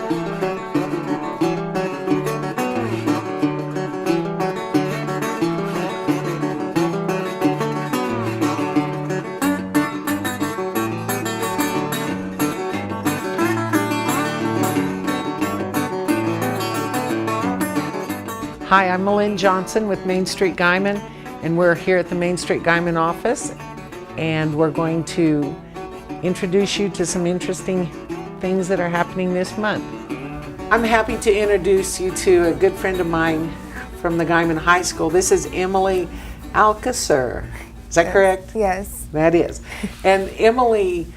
Hi, I'm Malin Johnson with Main Street Guyman, and we're here at the Main Street Guyman office, and we're going to introduce you to some interesting things that are happening this month. I'm happy to introduce you to a good friend of mine from the Guyman High School. This is Emily Alcocer. Is that correct? Yes. That is. And Emily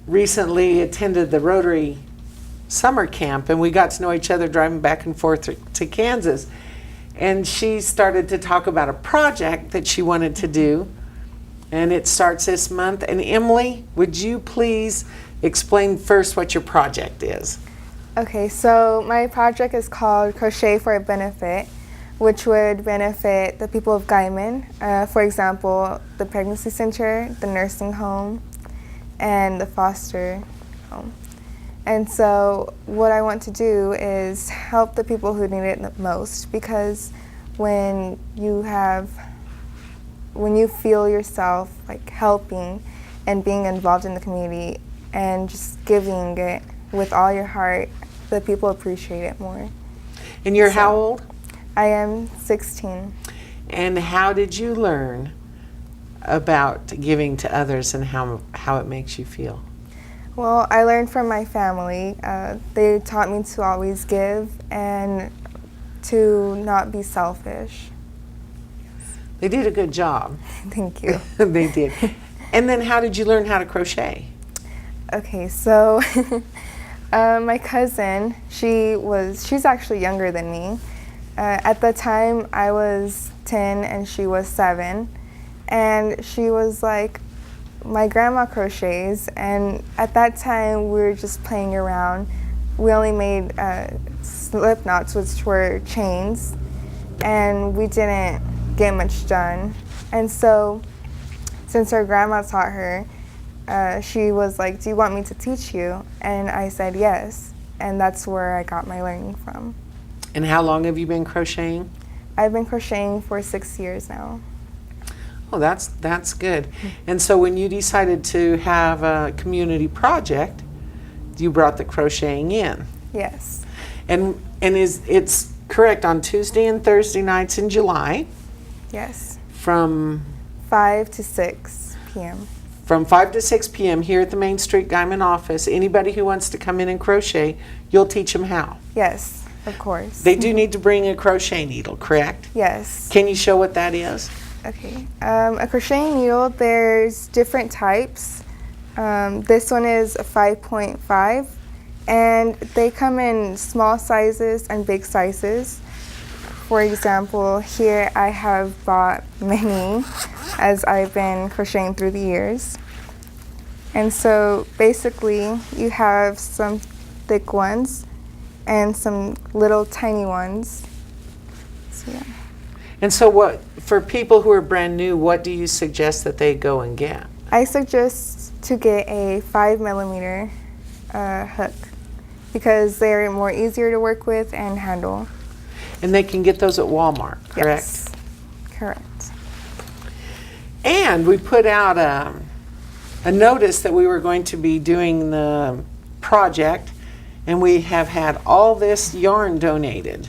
recently attended the Rotary summer camp, and we got to know each other driving back and forth to Kansas. And she started to talk about a project that she wanted to do, and it starts this month. And Emily, would you please explain first what your project is? Okay, so my project is called Crochet for a Benefit, which would benefit the people of Guyman. For example, the pregnancy center, the nursing home, and the foster home. And so what I want to do is help the people who need it the most, because when you feel yourself like helping and being involved in the community and just giving it with all your heart, the people appreciate it more. And you're how old? I am 16. And how did you learn about giving to others and how it makes you feel? Well, I learned from my family. They taught me to always give and to not be selfish. They did a good job. Thank you. They did. And then how did you learn how to crochet? Okay, so my cousin, she's actually younger than me. At the time, I was 10 and she was 7. And she was like, my grandma crochets, and at that time we were just playing around. We only made slip knots, which were chains, and we didn't get much done. And so since her grandma taught her, she was like, do you want me to teach you? And I said yes, and that's where I got my learning from. And how long have you been crocheting? I've been crocheting for 6 years now. Oh, that's good. And so when you decided to have a community project, you brought the crocheting in. Yes. And it's correct on Tuesday and Thursday nights in July? Yes. From 5 to 6 p.m. From 5 to 6 p.m. here at the Main Street Guyman office. Anybody who wants to come in and crochet, you'll teach them how? Yes, of course. They do need to bring a crochet needle, correct? Yes. Can you show what that is? Okay, a crocheting needle, there's different types. This one is a 5.5, and they come in small sizes and big sizes. For example, here I have bought many as I've been crocheting through the years. And so basically you have some thick ones and some little tiny ones. So, yeah. And so for people who are brand new, what do you suggest that they go and get? I suggest to get a 5mm hook because they're more easier to work with and handle. And they can get those at Walmart, correct? Yes, correct. And we put out a notice that we were going to be doing the project, and we have had all this yarn donated.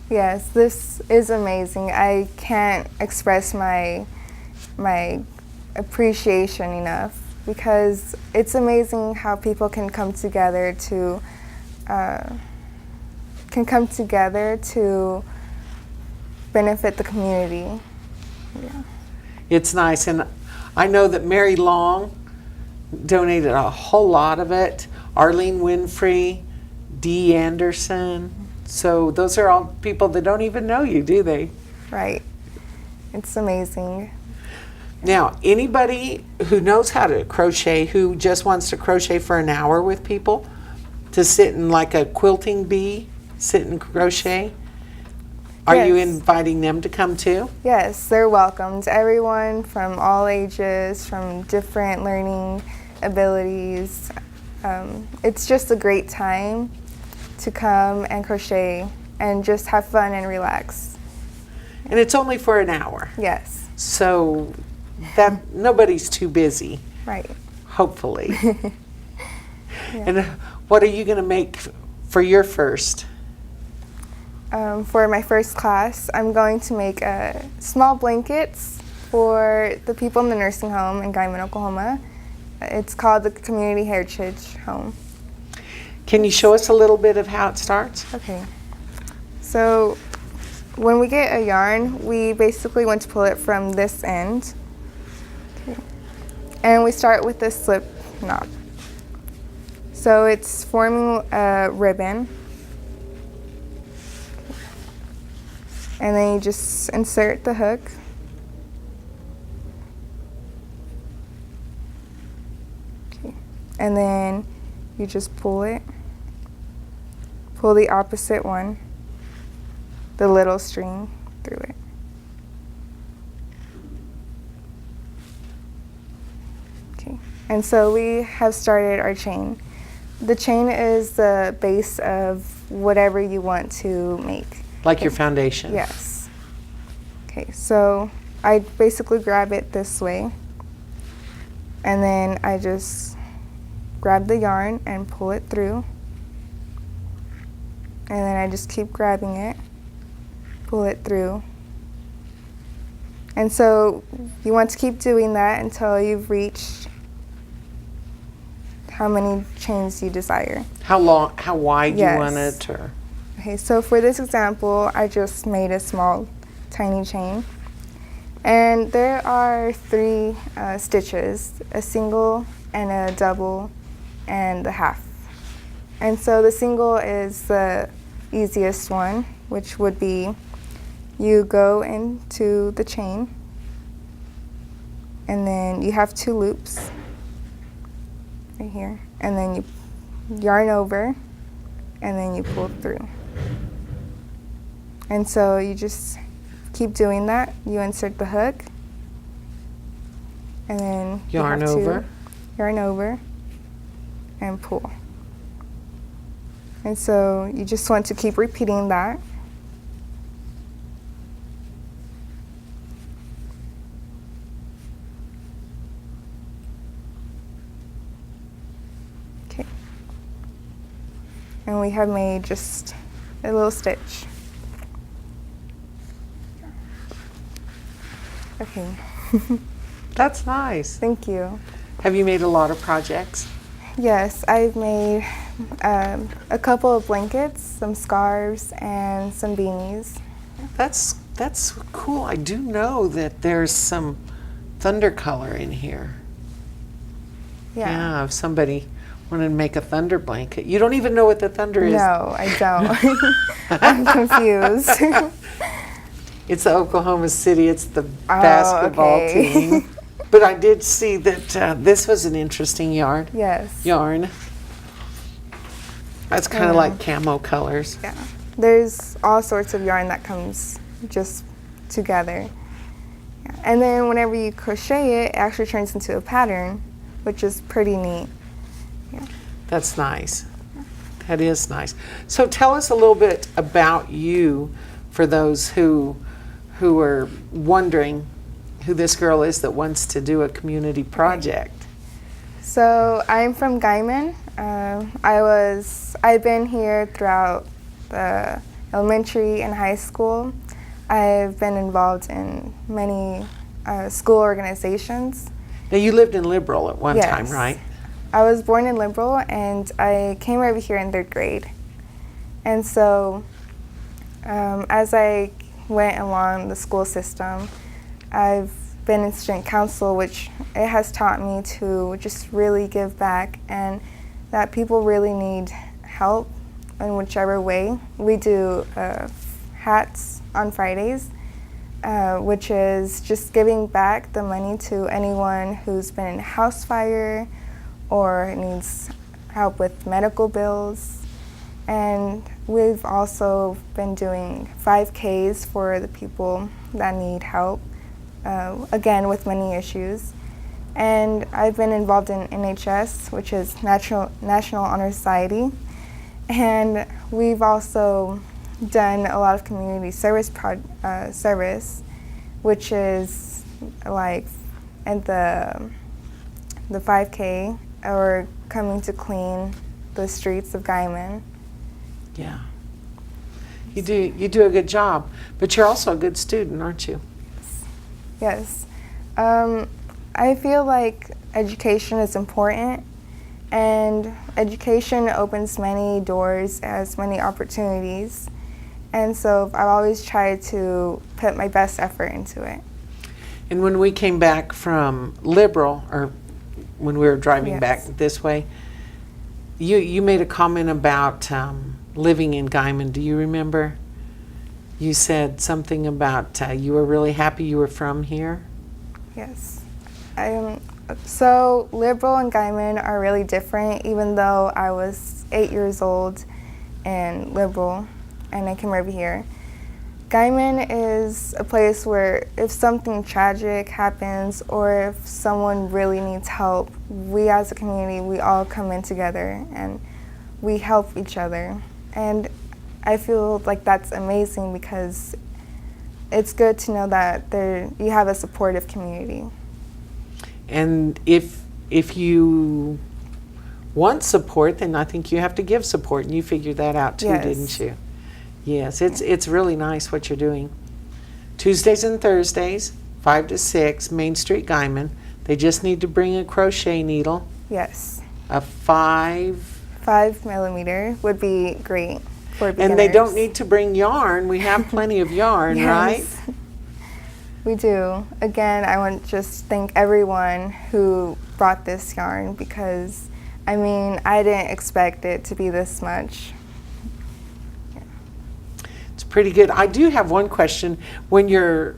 Yes, this is amazing. I can't express my appreciation enough because it's amazing how people can come together to benefit the community. Yeah. It's nice, and I know that Mary Long donated a whole lot of it. Arlene Winfrey, Dee Anderson. So those are all people that don't even know you, do they? Right. It's amazing. Now, anybody who knows how to crochet, who just wants to crochet for an hour with people, to sit in like a quilting bee, sit and crochet, are you inviting them to come too? Yes, they're welcomed. Everyone from all ages, from different learning abilities, It's just a great time to come and crochet and just have fun and relax. And it's only for an hour. Yes. So that nobody's too busy, Right. hopefully. And what are you going to make for your first? For my first class, I'm going to make small blankets for the people in the nursing home in Guyman, Oklahoma. It's called the Community Heritage Home. Can you show us a little bit of how it starts? Okay. So when we get a yarn, we basically want to pull it from this end. Okay. And we start with this slip knot. So it's forming a ribbon. And then you just insert the hook. Okay. And then you just pull it. Pull the opposite one, the little string through it. Okay. And so we have started our chain. The chain is the base of whatever you want to make. Like your foundation? Yes. Okay, so I basically grab it this way, and then I just grab the yarn and pull it through, and then I just keep grabbing it, pull it through. And so you want to keep doing that until you've reached how many chains you desire. How long, how wide Yes. you want it? Or? Okay, so for this example, I just made a small, tiny chain. And there are 3 stitches, a single and a double and a half. And so the single is the easiest one, which would be you go into the chain, and then you have 2 loops right here, and then you yarn over, and then you pull through. And so you just keep doing that. You insert the hook, and then you Yarn have to over. yarn over, and pull. And so you just want to keep repeating that. Okay. And we have made just a little stitch. Okay. That's nice. Thank you. Have you made a lot of projects? Yes, I've made a couple of blankets, some scarves, and some beanies. That's cool. I do know that there's some thunder color in here. Yeah, if somebody wanted to make a thunder blanket. You don't even know what the thunder is. No, I don't. I'm confused. It's the Oklahoma City. It's the basketball okay. team. But I did see that this was an interesting yarn. Yes. Yarn. That's kind of like camo colors. Yeah. There's all sorts of yarn that comes just together. Yeah. And then whenever you crochet it, it actually turns into a pattern, which is pretty neat. Yeah. That's nice. That is nice. So tell us a little bit about you for those who are wondering who this girl is that wants to do a community project. So I'm from Guyman. I've been here throughout the elementary and high school. I've been involved in many school organizations. Now you lived in Liberal at one time, Yes. right? I was born in Liberal, and I came over here in 3rd grade. And so as I went along the school system, I've been in student council, which it has taught me to just really give back, and that people really need help in whichever way. We do hats on Fridays, which is just giving back the money to anyone who's been in a house fire or needs help with medical bills. And we've also been doing 5Ks for the people that need help, again with money issues. And I've been involved in NHS, which is National Honor Society. And we've also done a lot of community service, which is like at the 5K, or coming to clean the streets of Guyman. Yeah. You do a good job, but you're also a good student, aren't you? Yes. I feel like education is important, and education opens many doors, has many opportunities, and so I've always tried to put my best effort into it. And when we came back from Liberal, or when we were driving back this way, you made a comment about living in Guyman. Do you remember? You said something about you were really happy you were from here? Yes. So Liberal and Guyman are really different, even though I was 8 years old in Liberal and I came over here. Guyman is a place where if something tragic happens or if someone really needs help, we as a community, we all come in together and we help each other. And I feel like that's amazing because it's good to know that you have a supportive community. And if you want support, then I think you have to give support, and you figured that out too, Yes. didn't you? Yes, it's really nice what you're doing. Tuesdays and Thursdays, 5 to 6, Main Street, Guyman. They just need to bring a crochet needle. Yes. A 5 5mm would be great for beginners. And they don't need to bring yarn. We have plenty of yarn, right? Yes. We do. Again, I want to just thank everyone who brought this yarn because, I mean, I didn't expect it to be this much. It's pretty good. I do have one question. When you're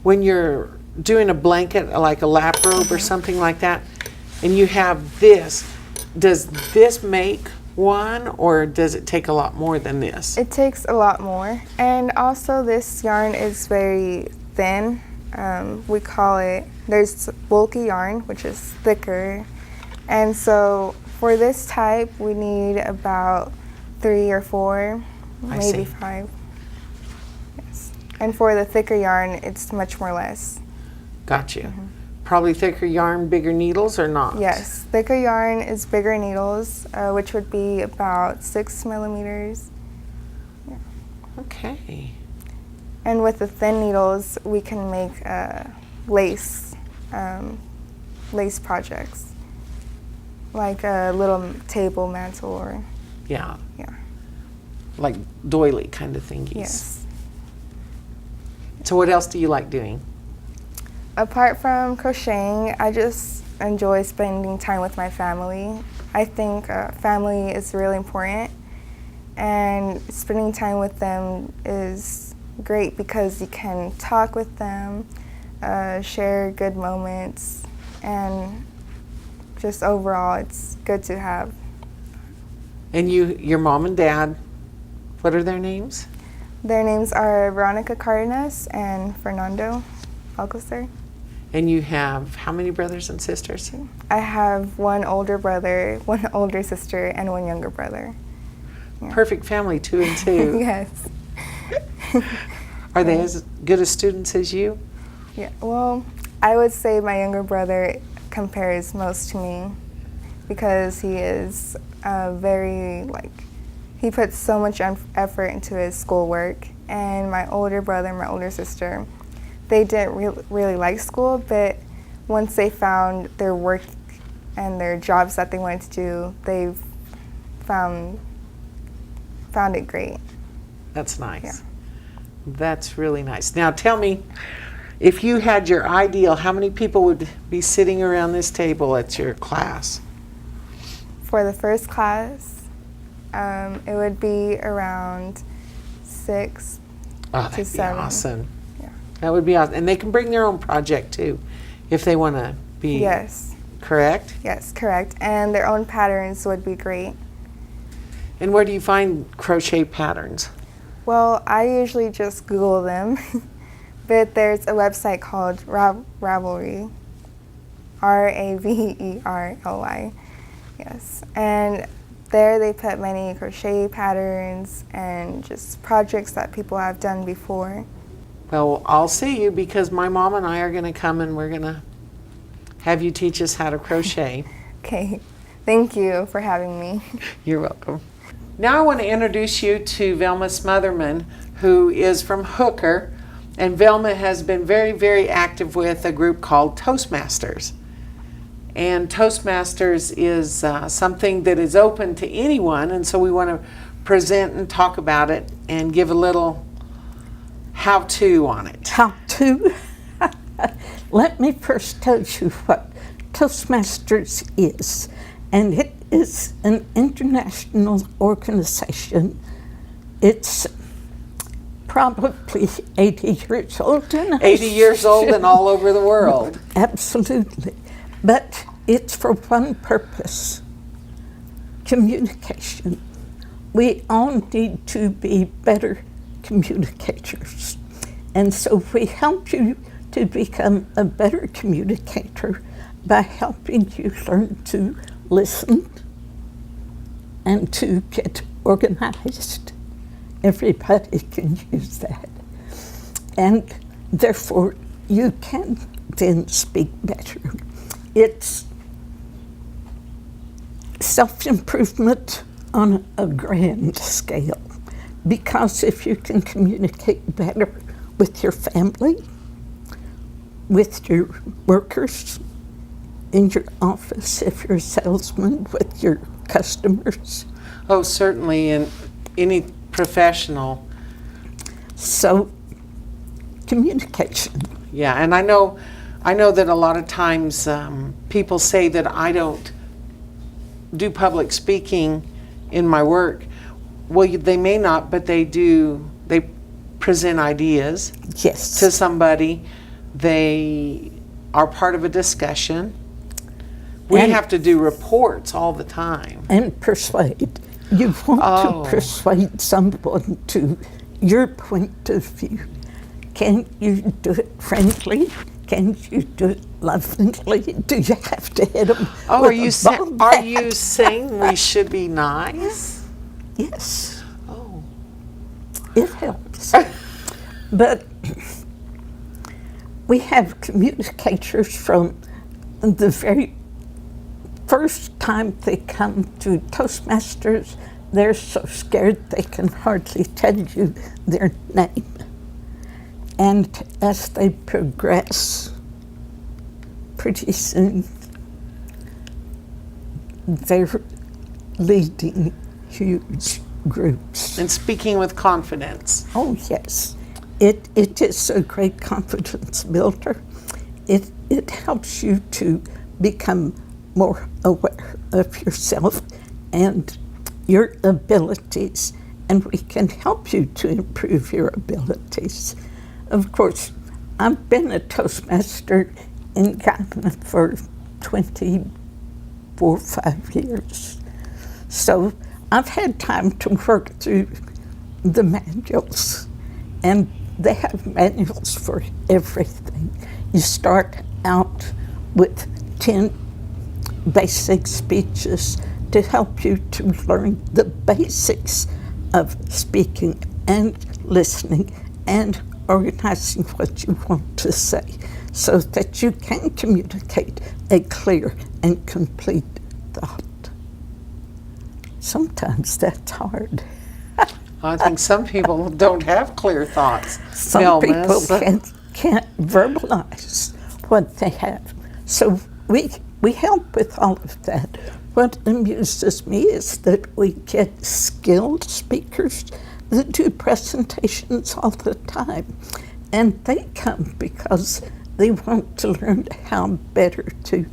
doing a blanket, like a lap robe or something like that, and you have this, does this make one, or does it take a lot more than this? It takes a lot more. And also this yarn is very thin. We call it, there's bulky yarn, which is thicker. And so for this type, we need about 3 or 4, maybe 5. Yes. And for the thicker yarn, it's much more less. Got you. Probably thicker yarn, bigger needles, or not? Yes, thicker yarn is bigger needles, which would be about 6mm. Yeah. Okay. And with the thin needles, we can make lace projects, like a little table mantle or. Yeah. Yeah. Like doily kind of thingies. Yes. So what else do you like doing? Apart from crocheting, I just enjoy spending time with my family. I think family is really important, and spending time with them is great because you can talk with them, share good moments, and just overall it's good to have. And your mom and dad, what are their names? Their names are Veronica Cardenas and Fernando Alcocer. And you have how many brothers and sisters? I have 1 older brother, 1 older sister, and 1 younger brother. Yeah. Perfect family, 2 and 2. Yes. Are they as good as students as you? Yeah, well, I would say my younger brother compares most to me because he is he puts so much effort into his schoolwork. And my older brother and my older sister, they didn't really like school, but once they found their work and their jobs that they wanted to do, they found it great. That's nice. Yeah. That's really nice. Now tell me, if you had your ideal, how many people would be sitting around this table at your class? For the first class, it would be around 6 Oh, to that'd be 7. awesome. Yeah. That would be awesome. And they can bring their own project too, if they want to be. Yes. Correct? Yes, correct. And their own patterns would be great. And where do you find crochet patterns? Well, I usually just Google them, but there's a website called Ravelry. Raverly. Yes. And there they put many crochet patterns and just projects that people have done before. Well, I'll see you because my mom and I are going to come and we're going to have you teach us how to crochet. Okay. Thank you for having me. You're welcome. Now I want to introduce you to Velma Smothermon, who is from Hooker, and Velma has been very, very active with a group called Toastmasters. And Toastmasters is something that is open to anyone, and so we want to present and talk about it and give a little how-to on it. How-to? Let me first tell you what Toastmasters is. And it is an international organization. It's probably 80 years old. 80 years old and all over the world. Absolutely. But it's for one purpose: communication. We all need to be better communicators. And so we help you to become a better communicator by helping you learn to listen and to get organized. Everybody can use that. And therefore, you can then speak better. It's self-improvement on a grand scale, because if you can communicate better with your family, with your workers, in your office, if you're a salesman, with your customers. Oh, certainly, in any professional. So, communication. Yeah, and I know that a lot of times people say that I don't do public speaking in my work. Well, they may not, but they do. They present ideas Yes. to somebody. They are part of a discussion. We And- have to do reports all the time. And persuade. You want Oh. to persuade someone to your point of view. Can you do it friendly? Can you do it lovingly? Do you have to hit them? Oh, with are you a ball are bat? you saying we should be nice? Yes, Oh. it helps. But we have communicators from the very first time they come to Toastmasters. They're so scared they can hardly tell you their name. And as they progress, pretty soon they're leading huge groups. And speaking with confidence. Oh, yes. It is a great confidence builder. It helps you to become more aware of yourself and your abilities, and we can help you to improve your abilities. Of course, I've been a Toastmaster in Ghana for 5 years. So I've had time to work through the manuals, and they have manuals for everything. You start out with 10 basic speeches to help you to learn the basics of speaking and listening and organizing what you want to say so that you can communicate a clear and complete thought. Sometimes that's hard. I think some people don't have clear thoughts. Some Velma, people so- can't verbalize what they have. So we help with all of that. What amuses me is that we get skilled speakers that do presentations all the time. And they come because they want to learn how better to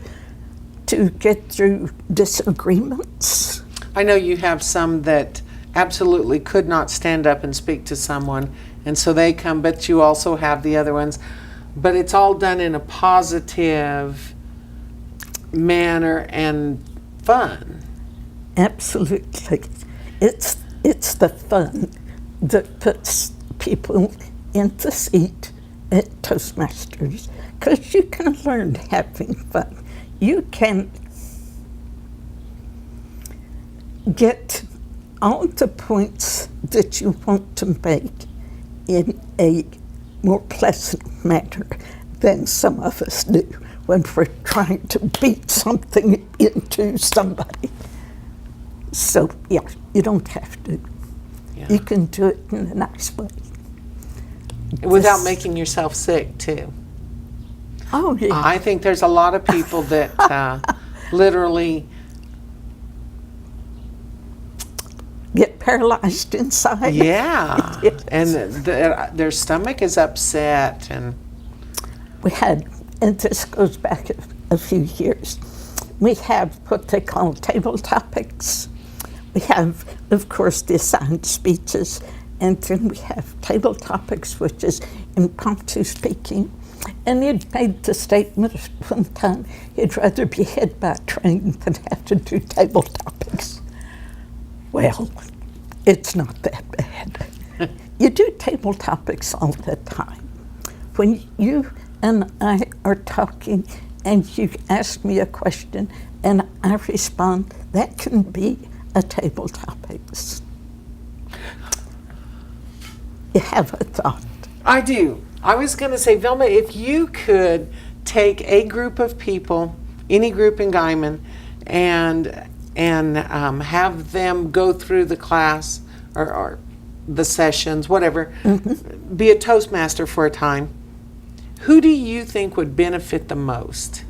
get through disagreements. I know you have some that absolutely could not stand up and speak to someone, and so they come, but you also have the other ones. But it's all done in a positive manner and fun. Absolutely. It's the fun that puts people in the seat at Toastmasters, because you can learn having fun. you can get all the points that you want to make in a more pleasant manner than some of us do when we're trying to beat something into somebody. So, yeah, you don't have to. Yeah. You can do it in a nice way. Without making yourself sick, too. Oh, yeah. I think there's a lot of people that literally Get paralyzed inside. yeah, Yes. and their stomach is upset, and We had, and this goes back a few years, we have what they call table topics. We have, of course, the assigned speeches, and then we have table topics, which is impromptu speaking. And he'd made the statement at one time he'd rather be hit by a train than have to do table topics. Well, it's not that bad. You do table topics all the time. When you and I are talking and you ask me a question and I respond, that can be a table topics. You have a thought. I do. I was going to say, Velma, if you could take a group of people, any group in Guyman, and have them go through the class or the sessions, whatever, be a Toastmaster for a time, who do you think would benefit the most?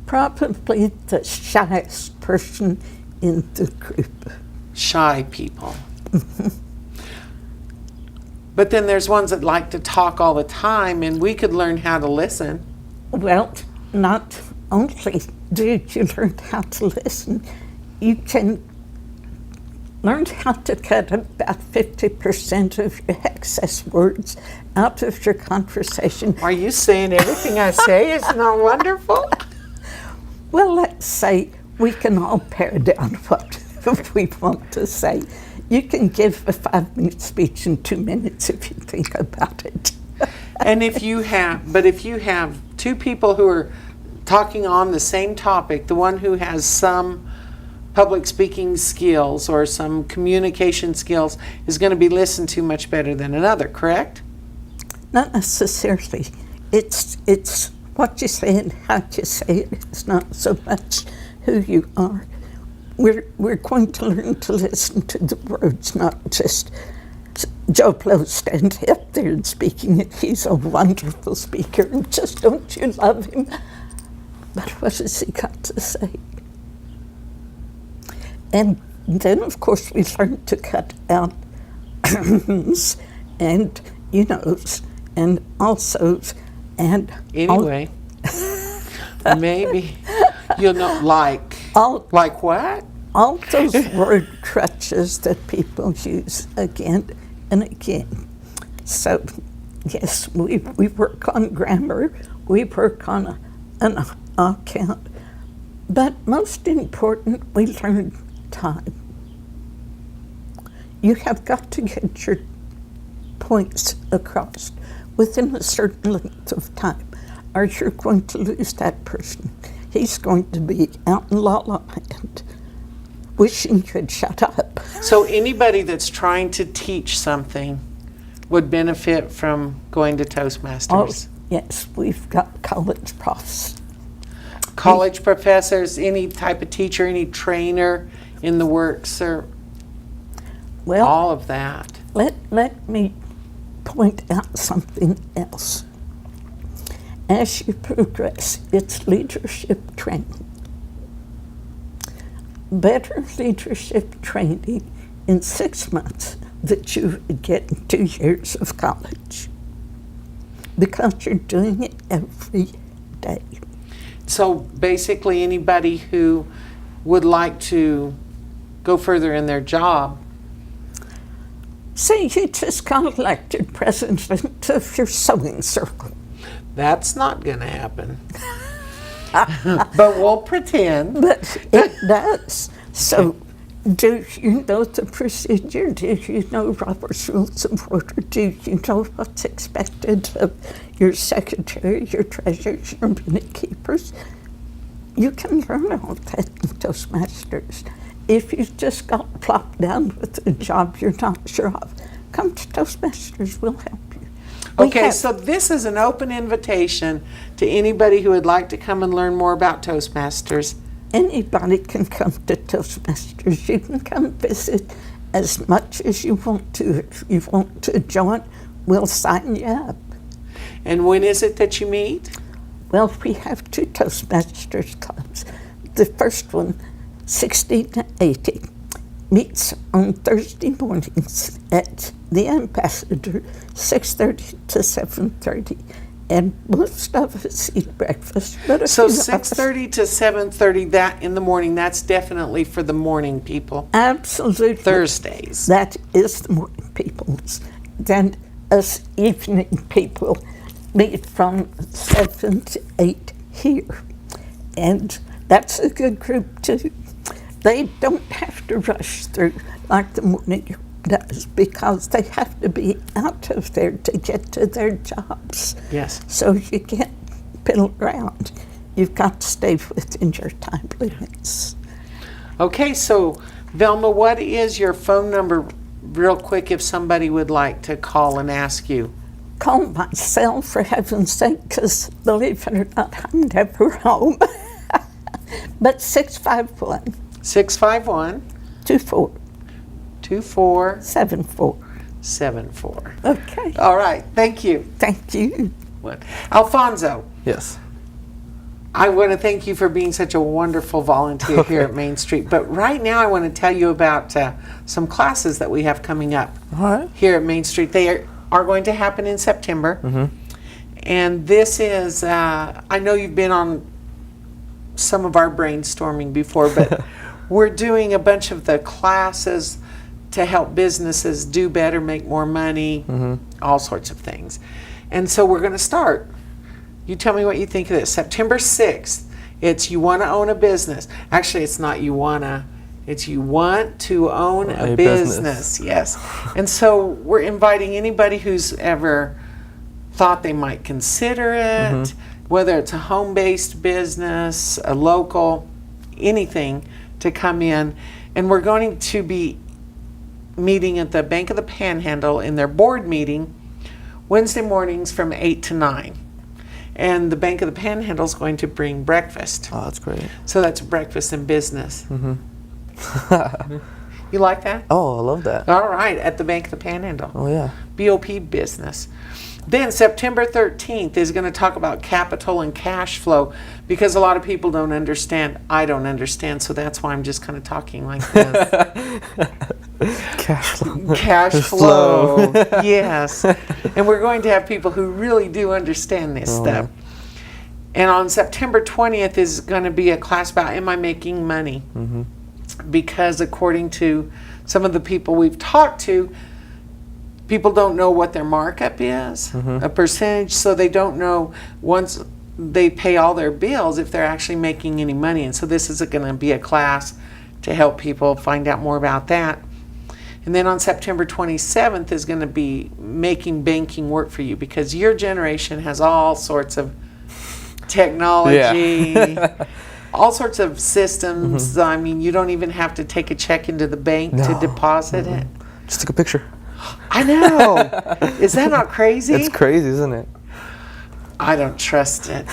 Probably the shyest person in the group. Shy people. But then there's ones that like to talk all the time, and we could learn how to listen. Well, not only do you learn how to listen, you can learn how to cut about 50% of your excess words out of your conversation. Are you saying everything I say is not wonderful? Well, let's say we can all pare down what we want to say. You can give a 5-minute speech in 2 minutes if you think about it. And if you have two people who are talking on the same topic, the one who has some public speaking skills or some communication skills is going to be listened to much better than another, correct? Not necessarily. It's what you say and how you say it. It's not so much who you are. We're going to learn to listen to the words, not just Joe Blow standing up there and speaking it. He's a wonderful speaker, and just don't you love him? But what has he got to say? And then, of course, we learn to cut out and you-knows and alsos and Anyway, maybe you'll know, like what? all those word crutches that people use again and again. So, yes, we work on grammar, we work on an account, but most important, we learn time. You have got to get your points across within a certain length of time, or you're going to lose that person. He's going to be out in La La Land wishing you'd shut up. So anybody that's trying to teach something would benefit from going to Toastmasters. Oh, yes, we've got college profs. College professors, any type of teacher, any trainer in the works, or Well, all of that. let me point out something else. As you progress, it's leadership training. Better leadership training in 6 months that you would get in 2 years of college, because you're doing it every day. So basically anybody who would like to go further in their job. Say you just got elected president of your sewing circle. That's not going to happen. But we'll pretend. But it does. So Do you know the procedure? Do you know Robert's Rules of Order? Do you know what's expected of your secretary, your treasurers, your minute keepers? You can learn all that in Toastmasters. If you just got plopped down with a job you're not sure of, come to Toastmasters, we'll help you. Okay, so this is an open invitation to anybody who would like to come and learn more about Toastmasters. Anybody can come to Toastmasters. You can come visit as much as you want to. If you want to join, we'll sign you up. And when is it that you meet? Well, we have 2 Toastmasters clubs. The first one, 16 to 80, meets on Thursday mornings at the Ambassador, 6:30 to 7:30. And most of us eat breakfast. But So 6:30 to 7:30 that in the morning, that's definitely for the morning people. Absolutely. Thursdays. That is the morning people's. Then us evening people meet from 7 to 8 here. And that's a good group too. They don't have to rush through like the morning group does because they have to be out of there to get to their jobs. Yes. So you can't piddle around. You've got to stay within your time limits. Okay, so Velma, what is your phone number real quick if somebody would like to call and ask you? Call my cell, for heaven's sake, because believe it or not, I'm never home. But 651 651 24 74. 74. Okay. All right, thank you. Thank you. Alfonso, Yes. I want to thank you for being such a wonderful volunteer here at Main Street. But right now I want to tell you about some classes that we have coming up All right. here at Main Street. They are going to happen in September. And this is, I know you've been on some of our brainstorming before, but we're doing a bunch of the classes to help businesses do better, make more money, all sorts of things. And so we're going to start. You tell me what you think of this. September 6th, it's you want to own a business. Actually, it's not you want to, it's you want to own a business. Yes. And so we're inviting anybody who's ever thought they might consider it, whether it's a home-based business, a local, anything, to come in. And we're going to be meeting at the Bank of the Panhandle in their board meeting Wednesday mornings from 8 to 9. And the Bank of the Panhandle is going to bring breakfast. Oh, that's great. So that's breakfast and business. You like that? Oh, I love that. All right, at the Bank of the Panhandle. Oh, yeah. BOP business. Then September 13th is going to talk about capital and cash flow because a lot of people don't understand. I don't understand, so that's why I'm just kind of talking like this. Cash flow. Cash flow. Yes. And we're going to have people who really do understand this stuff. And on September 20th is going to be a class about am I making money? Because according to some of the people we've talked to, people don't know what their markup is, a percentage, so they don't know once they pay all their bills if they're actually making any money. And so this is going to be a class to help people find out more about that. And then on September 27th is going to be making banking work for you because your generation has all sorts of technology, all sorts of systems. I mean, you don't even have to take a check into the bank to deposit it. Just take a picture. I know. Is that not crazy? It's crazy, isn't it? I don't trust it.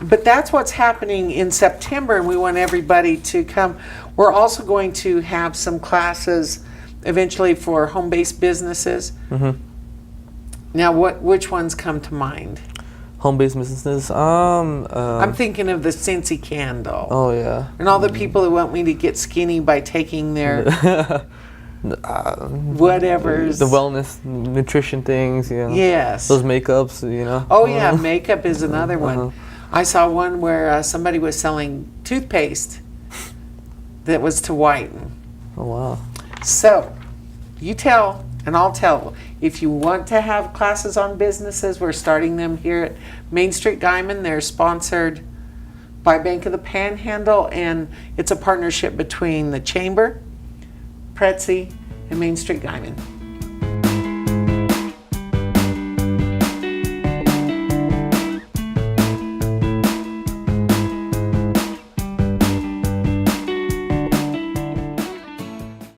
But that's what's happening in September, and we want everybody to come. We're also going to have some classes eventually for home-based businesses. Now, which ones come to mind? Home-based businesses. I'm thinking of the Scentsy candle. Oh, yeah. And all the people who want me to get skinny by taking their whatever's. The wellness, nutrition things, you know. Yes. Those makeups, you know. Oh, yeah, makeup is another one. I saw one where somebody was selling toothpaste that was to whiten. Oh, wow. So, you tell, and I'll tell. If you want to have classes on businesses, we're starting them here at Main Street Guyman. They're sponsored Bank of the Panhandle, and it's a partnership between the Chamber, Pretzi, and Main Street Guyman.